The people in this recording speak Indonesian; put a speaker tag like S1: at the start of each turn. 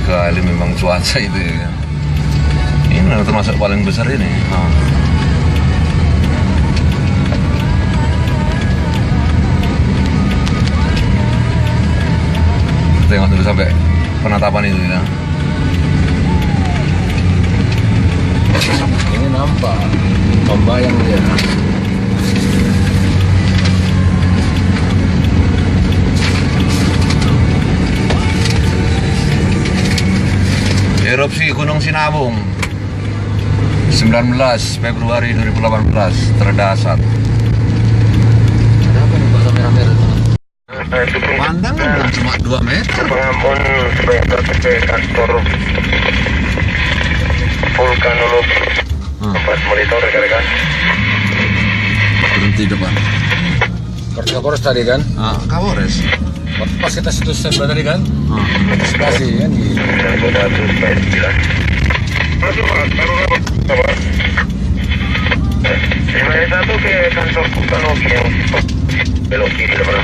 S1: sekali memang cuaca itu ya. Ini termasuk paling besar ini. Tengok dulu sampai penatapan itu ya.
S2: Ini nampak membayang dia.
S1: Erupsi Gunung Sinabung 19 Februari 2018 terdasar.
S2: Kenapa nih Pak kamera-kamera itu?
S1: Pandangan cuma 2 meter.
S3: Pengampun sebentar ke kantor vulkanologi tempat monitor rekan-rekan.
S1: Berhenti depan.
S2: Kapolres tadi kan?
S1: Kapolres.
S2: Pas kita situ sebelah tadi kan? Antisipasi kan di
S3: Dan kota 9. Masuk Pak, baru apa? 51 ke kantor vulkanologi yang belok kiri depan.